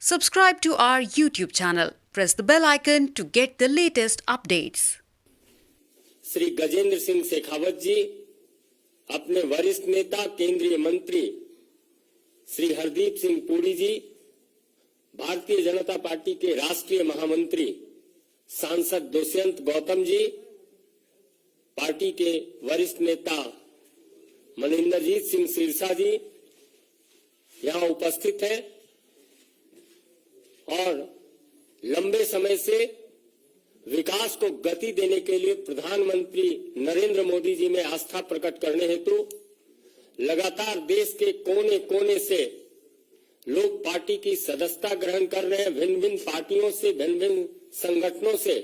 Subscribe to our YouTube channel. Press the bell icon to get the latest updates. Shri Gajendra Singh Shekhawat जी, अपने वरिष्ठ नेता केंद्रीय मंत्री श्री हरदीप सिंह पुरी जी, भारतीय जनता पार्टी के राष्ट्रीय महामंत्री सांसद दुष्यंत गौतम जी, पार्टी के वरिष्ठ नेता मनिंदरजीत सिंह सिरसा जी यहां उपस्थित हैं और लंबे समय से विकास को गति देने के लिए प्रधानमंत्री नरेंद्र मोदी जी में आस्था प्रकट करने हेतु लगातार देश के कोने कोने से लोग पार्टी की सदस्यता ग्रहण कर रहे हैं। भिन्न भिन्न पार्टियों से, भिन्न भिन्न संगठनों से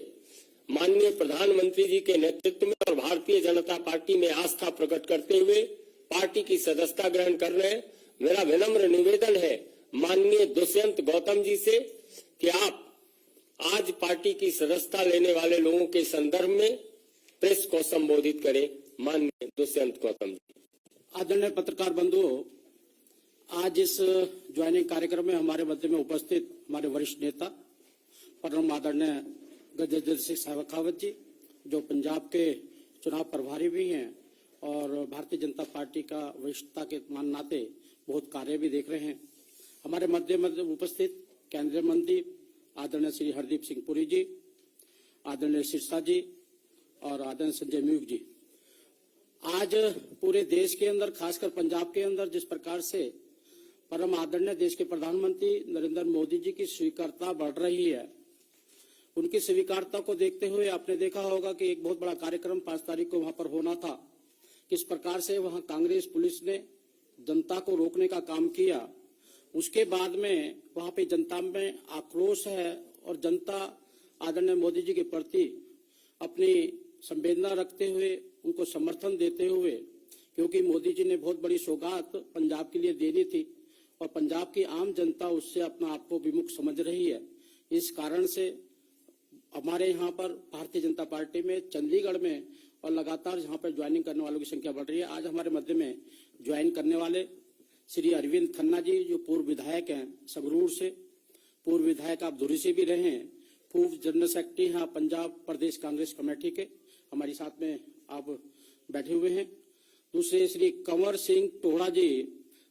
माननीय प्रधानमंत्री जी के नेतृत्व में और भारतीय जनता पार्टी में आस्था प्रकट करते हुए पार्टी की सदस्यता ग्रहण कर रहे हैं। मेरा विनम्र निवेदन है माननीय दुष्यंत गौतम जी से कि आप आज पार्टी की सदस्यता लेने वाले लोगों के संदर्भ में प्रेस को संबोधित करें। माननीय दुष्यंत गौतम जी। आदरणीय पत्रकार बंधुओं, आज इस ज्वाइनिंग कार्यक्रम में हमारे मध्य में उपस्थित हमारे वरिष्ठ नेता परम आदरणीय गजेंद्र सिंह शेखावत जी, जो पंजाब के चुनाव प्रभारी भी हैं और भारतीय जनता पार्टी का वरिष्ठता के मान नाते बहुत कार्य भी देख रहे हैं। हमारे मध्य में उपस्थित केंद्रीय मंत्री आदरणीय श्री हरदीप सिंह पुरी जी, आदरणीय सिरसा जी और आदरणीय संजय म्यूक जी। आज पूरे देश के अंदर, खासकर पंजाब के अंदर, जिस प्रकार से परम आदरणीय देश के प्रधानमंत्री नरेंद्र मोदी जी की स्वीकार्यता बढ़ रही है, उनकी स्वीकार्यता को देखते हुए आपने देखा होगा कि एक बहुत बड़ा कार्यक्रम 5 तारीख को वहां पर होना था। किस प्रकार से वहां कांग्रेस पुलिस ने जनता को रोकने का काम किया, उसके बाद में वहां पे जनता में आक्रोश है और जनता आदरणीय मोदी जी के प्रति अपनी संवेदना रखते हुए उनको समर्थन देते हुए, क्योंकि मोदी जी ने बहुत बड़ी सौगात पंजाब के लिए देनी थी और पंजाब की आम जनता उससे अपना आप को विमुख समझ रही है। इस कारण से हमारे यहाँ पर भारतीय जनता पार्टी में चंडीगढ़ में और लगातार यहाँ पर ज्वाइनिंग करने वालों की संख्या बढ़ रही है। आज हमारे मध्य में ज्वाइन करने वाले श्री अरविंद खन्ना जी, जो पूर्व विधायक हैं संगरूर से, पूर्व विधायक आप धुरी से भी रहे हैं, पूर्व जनरल सेक्रेटरी हैं पंजाब प्रदेश कांग्रेस कमेटी के, हमारे साथ में आप बैठे हुए हैं। दूसरे श्री कंवर सिंह टोड़ा जी,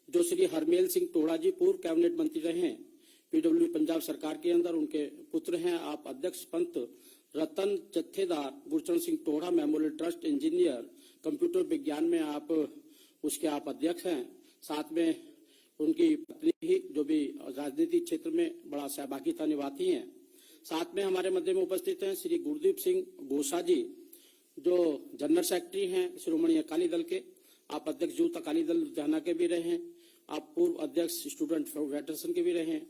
जो श्री हरमेल सिंह टोड़ा जी पूर्व कैबिनेट मंत्री रहे हैं पीडब्ल्यू पंजाब सरकार के अंदर, उनके पुत्र हैं। आप अध्यक्ष Panth Rattan Jathedar Gurcharan Singh Tohra memorial trust engineer computer विज्ञान में आप उसके आप अध्यक्ष हैं। साथ में उनकी पत्नी ही, जो भी राजनीतिक क्षेत्र में बड़ा सहभागिता निभाती हैं। साथ में हमारे मध्य में उपस्थित हैं श्री गुरदीप सिंह घोषा जी, जो जनरल सेक्रेटरी हैं श्रोमणी अकाली दल के। आप अध्यक्ष यूथ अकाली दल लुधियाना के भी रहे हैं, आप पूर्व अध्यक्ष स्टूडेंट फेडरेशन के भी रहे हैं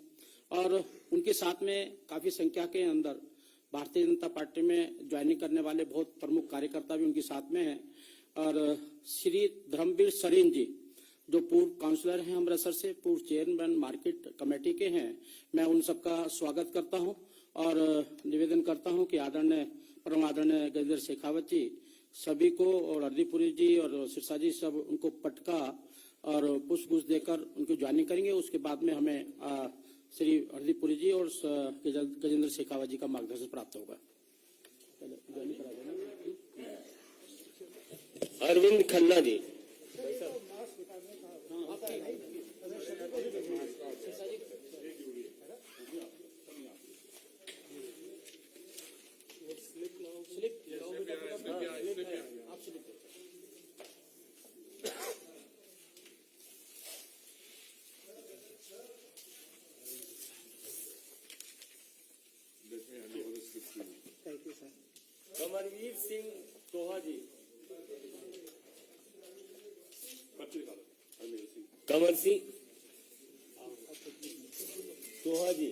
और उनके साथ में काफी संख्या के अंदर भारतीय जनता पार्टी में ज्वाइनिंग करने वाले बहुत प्रमुख कार्यकर्ता भी उनके साथ में हैं। और श्री धर्मवीर सरीन जी, जो पूर्व काउंसलर हैं अमृतसर से, पूर्व चेयरमैन मार्केट कमेटी के हैं। मैं उन सबका स्वागत करता हूं और निवेदन करता हूं कि आदरणीय परम आदरणीय गजेंद्र शेखावत जी सभी को, और हरदीपुरी जी और सिरसा जी, सब उनको पटका और पुष्पगुच्छ देकर उनको ज्वाइनिंग करेंगे। उसके बाद में हमें श्री हरदीपुरी जी और गजेंद्र शेखावत जी का मार्गदर्शन प्राप्त होगा। अरविंद खन्ना जी। कमरवीर सिंह टोहा जी, कंवर सिंह टोहा जी,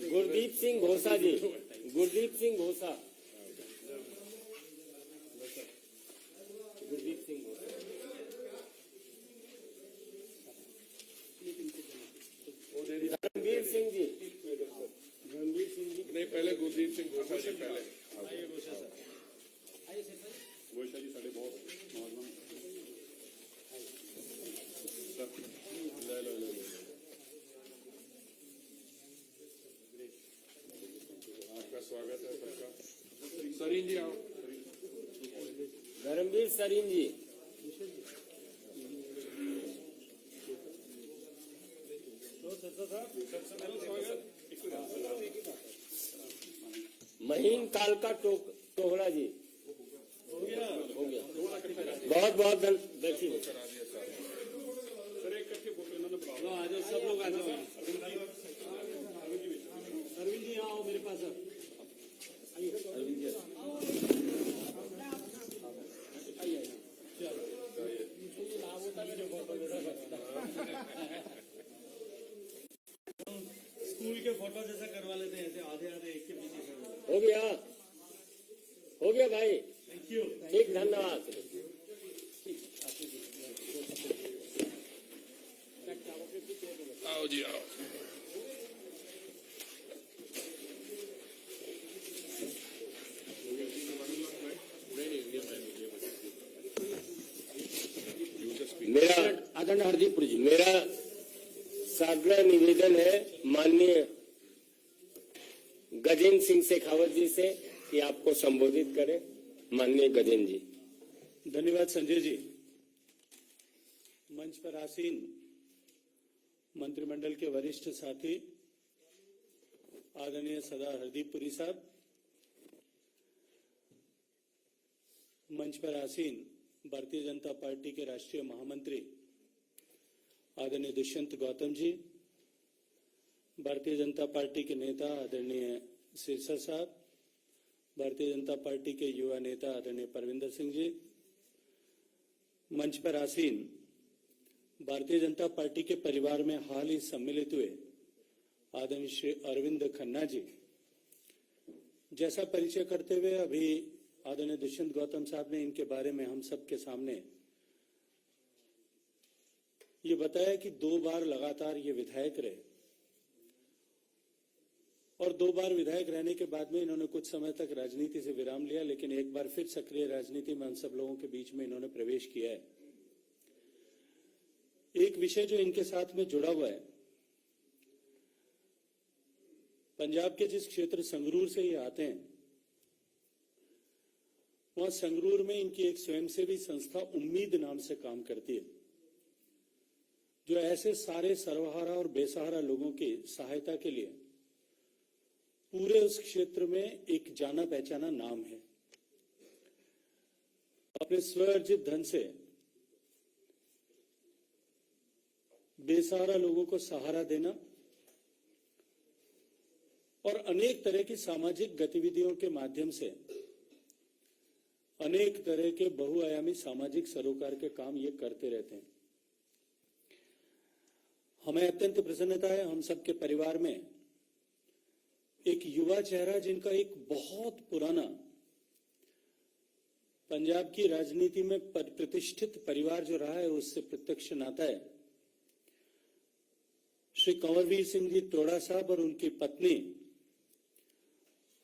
गुरदीप सिंह घोषा जी, गुरदीप सिंह घोषा, गुरदीप सिंह घोषा, धर्मवीर सिंह जी, धर्मवीर सिंह जी, नहीं पहले गुरदीप सिंह घोषा जी, पहले घोषा जी साढ़े बहुत अनिल सरीन जी, महीन कालका टोहरा जी, हो गया। बहुत बहुत देखिए सब लोग आ जाओ। अरविंद जी यहाँ आओ मेरे पास। अरविंद जी स्कूल के फोटो जैसा करवा लेते हैं, ऐसे आधे आधे एक के पीछे। हो गया भाई, थैंक यू। ठीक, धन्यवाद। आओ जी आओ। मेरा आदरणीय हरदीप जी, मेरा साग्रह निवेदन है माननीय गजेंद्र सिंह शेखावत जी से कि आपको संबोधित करें। माननीय गजेंद्र जी। धन्यवाद संजय जी। मंच पर आसीन मंत्रिमंडल के वरिष्ठ साथी आदरणीय सरदार हरदीप पुरी साहब, मंच पर आसीन भारतीय जनता पार्टी के राष्ट्रीय महामंत्री आदरणीय दुष्यंत गौतम जी, भारतीय जनता पार्टी के नेता आदरणीय सिरसा साहब, भारतीय जनता पार्टी के युवा नेता आदरणीय परविंदर सिंह जी, मंच पर आसीन भारतीय जनता पार्टी के परिवार में हाल ही सम्मिलित हुए आदरणीय श्री अरविंद खन्ना जी। जैसा परिचय करते हुए अभी आदरणीय दुष्यंत गौतम साहब ने इनके बारे में हम सबके सामने ये बताया कि 2 बार लगातार ये विधायक रहे और 2 बार विधायक रहने के बाद में इन्होंने कुछ समय तक राजनीति से विराम लिया, लेकिन एक बार फिर सक्रिय राजनीति में हम सब लोगों के बीच में इन्होंने प्रवेश किया है। एक विषय जो इनके साथ में जुड़ा हुआ है, पंजाब के जिस क्षेत्र संगरूर से ये आते हैं, वहां संगरूर में इनकी एक स्वयंसेवी संस्था उम्मीद नाम से काम करती है, जो ऐसे सारे सर्वहारा और बेसहारा लोगों की सहायता के लिए पूरे उस क्षेत्र में एक जाना पहचाना नाम है। अपने स्वअर्जित धन से बेसहारा लोगों को सहारा देना और अनेक तरह की सामाजिक गतिविधियों के माध्यम से अनेक तरह के बहुआयामी सामाजिक सरोकार के काम ये करते रहते हैं। हमें अत्यंत प्रसन्नता है, हम सबके परिवार में एक युवा चेहरा जिनका एक बहुत पुराना पंजाब की राजनीति में प्रतिष्ठित परिवार जो रहा है उससे प्रत्यक्ष नाता है। श्री कंवरवीर सिंह जी टोड़ा साहब और उनकी पत्नी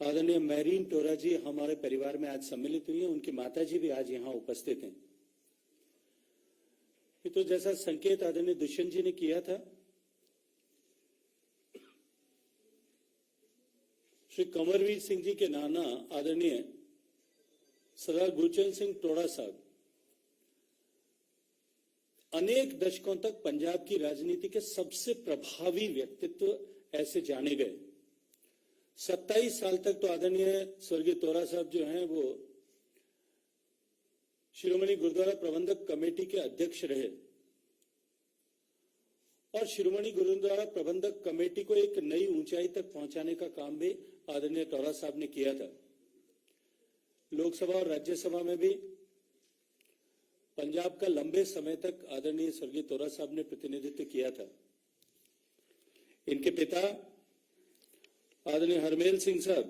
आदरणीय मैरीन टोरा जी हमारे परिवार में आज सम्मिलित हुई हैं। उनकी माताजी भी आज यहां उपस्थित हैं। तो जैसा संकेत आदरणीय दुष्यंत जी ने किया था, श्री कंवरवीर सिंह जी के नाना आदरणीय सरदार गुरचंद सिंह टोड़ा साहब अनेक दशकों तक पंजाब की राजनीति के सबसे प्रभावी व्यक्तित्व ऐसे जाने गए। 27 साल तक तो आदरणीय स्वर्गीय टोरा साहब जो हैं वो शिरोमणि गुरुद्वारा प्रबंधक कमेटी के अध्यक्ष रहे और शिरोमणि गुरुद्वारा प्रबंधक कमेटी को एक नई ऊंचाई तक पहुंचाने का काम भी आदरणीय टोरा साहब ने किया था। लोकसभा और राज्यसभा में भी पंजाब का लंबे समय तक आदरणीय स्वर्गीय टोरा साहब ने प्रतिनिधित्व किया था। इनके पिता आदरणीय हरमेल सिंह साहब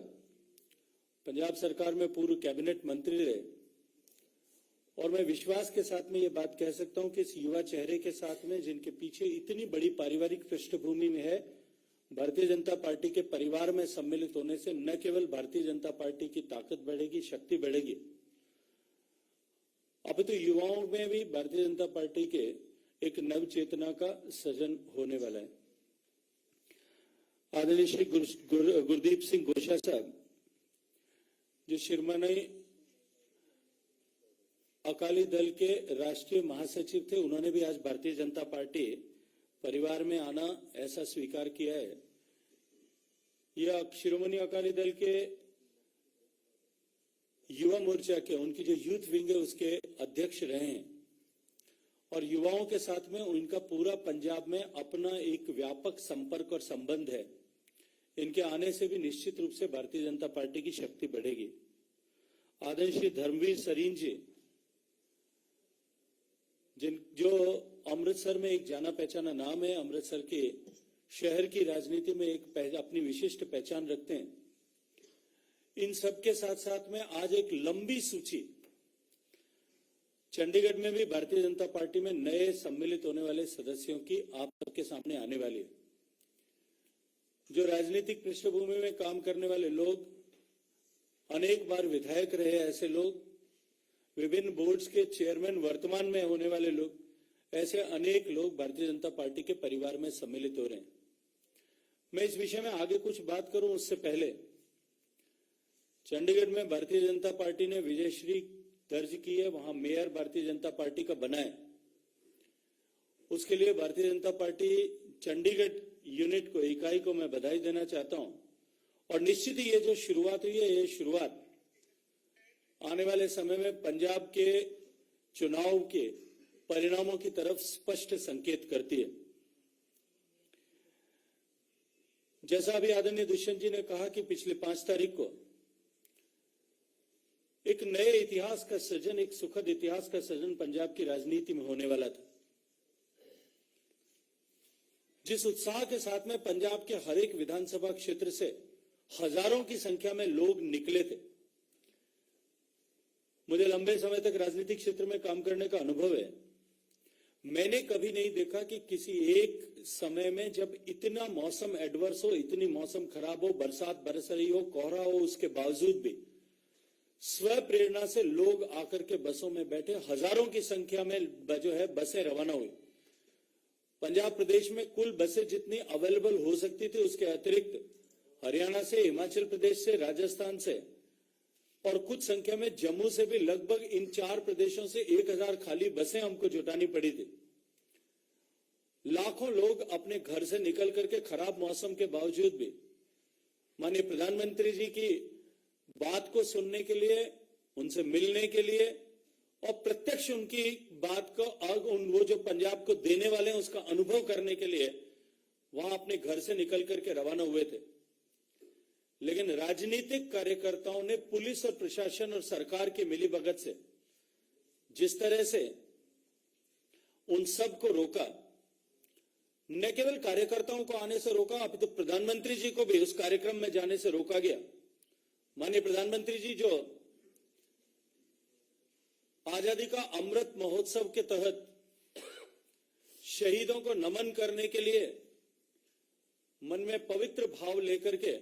पंजाब सरकार में पूर्व कैबिनेट मंत्री रहे और मैं विश्वास के साथ में ये बात कह सकता हूं कि इस युवा चेहरे के साथ में जिनके पीछे इतनी बड़ी पारिवारिक पृष्ठभूमि में है, भारतीय जनता पार्टी के परिवार में सम्मिलित होने से न केवल भारतीय जनता पार्टी की ताकत बढ़ेगी, शक्ति बढ़ेगी, अब तो युवाओं में भी भारतीय जनता पार्टी के एक नव चेतना का सृजन होने वाला है। आदरणीय श्री गुरदीप सिंह गोशा साहब जो शिरोमणि अकाली दल के राष्ट्रीय महासचिव थे, उन्होंने भी आज भारतीय जनता पार्टी परिवार में आना ऐसा स्वीकार किया है। यह शिरोमणि अकाली दल के युवा मोर्चा के, उनकी जो यूथ विंग है उसके अध्यक्ष रहे हैं और युवाओं के साथ में उनका पूरा पंजाब में अपना एक व्यापक संपर्क और संबंध है। इनके आने से भी निश्चित रूप से भारतीय जनता पार्टी की शक्ति बढ़ेगी। आदरणीय श्री धर्मवीर सरीन जी, जो अमृतसर में एक जाना पहचाना नाम है, अमृतसर के शहर की राजनीति में एक अपनी विशिष्ट पहचान रखते हैं। इन सब के साथ साथ में आज एक लंबी सूची चंडीगढ़ में भी भारतीय जनता पार्टी में नए सम्मिलित होने वाले सदस्यों की आप सबके सामने आने वाली है। जो राजनीतिक पृष्ठभूमि में काम करने वाले लोग, अनेक बार विधायक रहे ऐसे लोग, विभिन्न बोर्ड्स के चेयरमैन वर्तमान में होने वाले लोग, ऐसे अनेक लोग भारतीय जनता पार्टी के परिवार में सम्मिलित हो रहे हैं। मैं इस विषय में आगे कुछ बात करूं उससे पहले चंडीगढ़ में भारतीय जनता पार्टी ने विजयश्री दर्ज की है, वहां मेयर भारतीय जनता पार्टी का बना है। उसके लिए भारतीय जनता पार्टी चंडीगढ़ यूनिट को, इकाई को मैं बधाई देना चाहता हूं। और निश्चित ही ये जो शुरुआत हुई है, ये शुरुआत आने वाले समय में पंजाब के चुनाव के परिणामों की तरफ स्पष्ट संकेत करती है। जैसा अभी आदरणीय दुष्यंत जी ने कहा कि पिछले 5 तारीख को एक नए इतिहास का सृजन, एक सुखद इतिहास का सृजन पंजाब की राजनीति में होने वाला था। जिस उत्साह के साथ में पंजाब के हर एक विधानसभा क्षेत्र से हजारों की संख्या में लोग निकले थे। मुझे लंबे समय तक राजनीतिक क्षेत्र में काम करने का अनुभव है। मैंने कभी नहीं देखा कि किसी एक समय में जब इतना मौसम एडवर्स हो, इतनी मौसम खराब हो, बरसात बरस रही हो, कोहरा हो, उसके बावजूद भी स्व प्रेरणा से लोग आकर के बसों में बैठे, हजारों की संख्या में जो है बसें रवाना हुई। पंजाब प्रदेश में कुल बसें जितनी अवेलेबल हो सकती थी उसके अतिरिक्त हरियाणा से, हिमाचल प्रदेश से, राजस्थान से और कुछ संख्या में जम्मू से भी लगभग इन 4 प्रदेशों से 1000 खाली बसें हमको जुटानी पड़ी थी। लाखों लोग अपने घर से निकल करके खराब मौसम के बावजूद भी माननीय प्रधानमंत्री जी की बात को सुनने के लिए, उनसे मिलने के लिए और प्रत्यक्ष उनकी बात को, वो जो पंजाब को देने वाले हैं उसका अनुभव करने के लिए वहां अपने घर से निकल करके रवाना हुए थे। लेकिन राजनीतिक कार्यकर्ताओं ने पुलिस और प्रशासन और सरकार की मिलीभगत से जिस तरह से उन सब को रोका, न केवल कार्यकर्ताओं को आने से रोका, अभी तो प्रधानमंत्री जी को भी उस कार्यक्रम में जाने से रोका गया। माननीय प्रधानमंत्री जी जो आजादी का अमृत महोत्सव के तहत शहीदों को नमन करने के लिए मन में पवित्र भाव लेकर के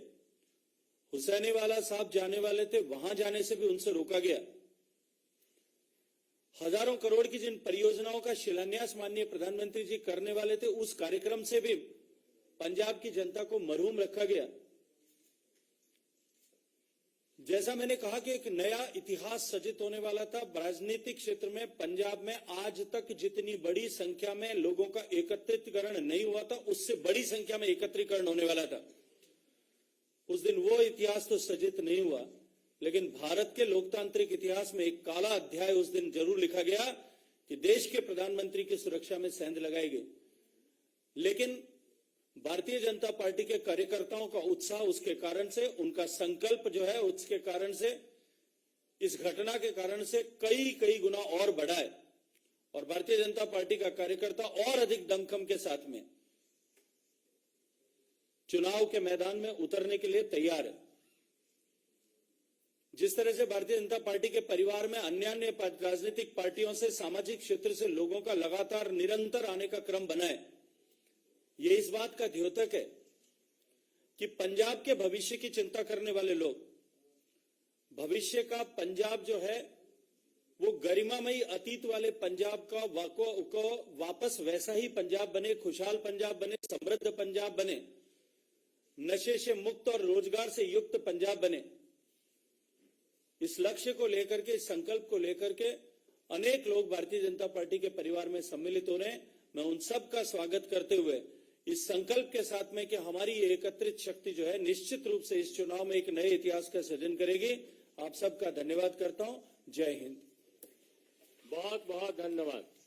हुसैनीवाला साहब जाने वाले थे, वहां जाने से भी उनसे रोका गया। हजारों करोड़ की जिन परियोजनाओं का शिलान्यास माननीय प्रधानमंत्री जी करने वाले थे, उस कार्यक्रम से भी पंजाब की जनता को मरहूम रखा गया। जैसा मैंने कहा कि एक नया इतिहास सृजित होने वाला था राजनीतिक क्षेत्र में। पंजाब में आज तक जितनी बड़ी संख्या में लोगों का एकत्रीकरण नहीं हुआ था, उससे बड़ी संख्या में एकत्रीकरण होने वाला था। उस दिन वो इतिहास तो सृजित नहीं हुआ, लेकिन भारत के लोकतांत्रिक इतिहास में एक काला अध्याय उस दिन जरूर लिखा गया कि देश के प्रधानमंत्री की सुरक्षा में सेंध लगाई गई। लेकिन भारतीय जनता पार्टी के कार्यकर्ताओं का उत्साह, उसके कारण से, उनका संकल्प जो है उसके कारण से, इस घटना के कारण से कई गुना और बढ़ा है और भारतीय जनता पार्टी का कार्यकर्ता और अधिक दमखम के साथ में चुनाव के मैदान में उतरने के लिए तैयार है। जिस तरह से भारतीय जनता पार्टी के परिवार में अन्य राजनीतिक पार्टियों से, सामाजिक क्षेत्र से लोगों का लगातार निरंतर आने का क्रम बना है, ये इस बात का द्योतक है कि पंजाब के भविष्य की चिंता करने वाले लोग, भविष्य का पंजाब जो है वो गरिमामयी अतीत वाले पंजाब का वापस वैसा ही पंजाब बने, खुशहाल पंजाब बने, समृद्ध पंजाब बने, नशे से मुक्त और रोजगार से युक्त पंजाब बने। इस लक्ष्य को लेकर के, इस संकल्प को लेकर के अनेक लोग भारतीय जनता पार्टी के परिवार में सम्मिलित हो रहे हैं। मैं उन सब का स्वागत करते हुए इस संकल्प के साथ में कि हमारी ये एकत्रित शक्ति जो है निश्चित रूप से इस चुनाव में एक नए इतिहास का सृजन करेगी। आप सबका धन्यवाद करता हूं। जय हिंद। बहुत बहुत धन्यवाद।